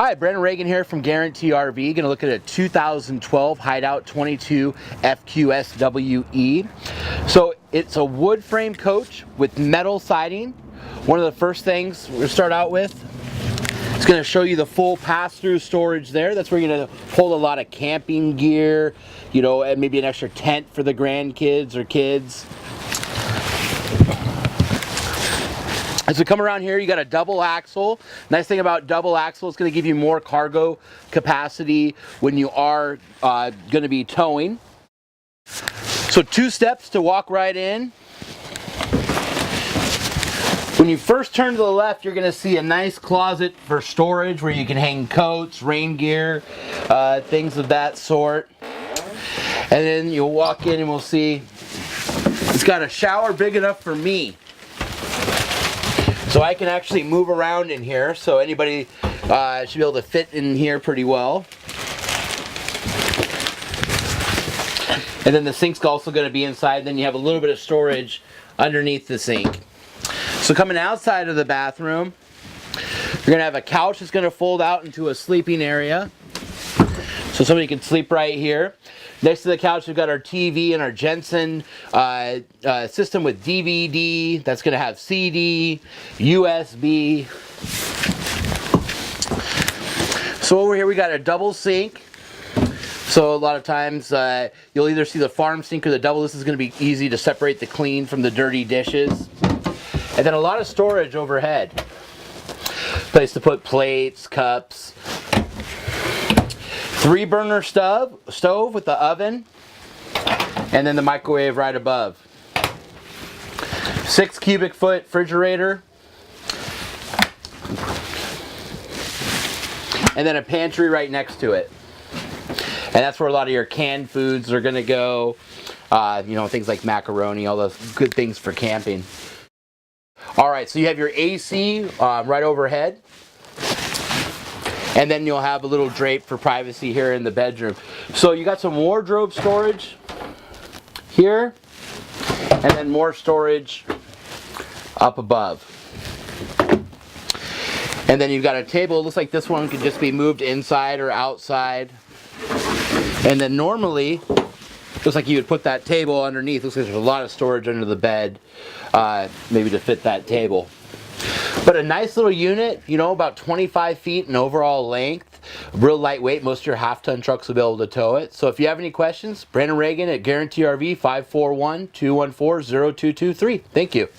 Hi, Brandon Reagan here from Guaranty RV. Going to look at a 2012 Hideout 22 FQSWE. So it's a wood frame coach with metal siding. One of the first things we're going to start out with is going to show you the full pass-through storage there. That's where you're going to hold a lot of camping gear, you know, and maybe an extra tent for the grandkids or kids. As we come around here, you got a double axle. Nice thing about double axle, it's going to give you more cargo capacity when you are going to be towing. So 2 steps to walk right in. When you first turn to the left, you're going to see a nice closet for storage where you can hang coats, rain gear, things of that sort. And then you'll walk in and we'll see it's got a shower big enough for me. So I can actually move around in here, so anybody should be able to fit in here pretty well. And then the sink's also going to be inside, then you have a little bit of storage underneath the sink. So coming outside of the bathroom, you're going to have a couch that's going to fold out into a sleeping area. So somebody can sleep right here. Next to the couch, we've got our TV and our Jensen system with DVD. That's going to have CD, USB. So over here, we got a double sink. So a lot of times, you'll either see the farm sink or the double. This is going to be easy to separate the clean from the dirty dishes. And then a lot of storage overhead. Place to put plates, cups. 3-burner stove with the oven, and then the microwave right above. 6 cubic foot refrigerator, and then a pantry right next to it. And that's where a lot of your canned foods are going to go. You know, things like macaroni, all those good things for camping. All right, so you have your AC right overhead. And then you'll have a little drape for privacy here in the bedroom. So you got some wardrobe storage here, and then more storage up above. And then you've got a table. It looks like this one could just be moved inside or outside. And then normally, looks like you would put that table underneath. Looks like there's a lot of storage under the bed, maybe to fit that table. But a nice little unit, you know, about 25 feet in overall length. Real lightweight. Most of your half-ton trucks will be able to tow it. So if you have any questions, Brandon Reagan at Guaranty RV, 541-214-0223. Thank you.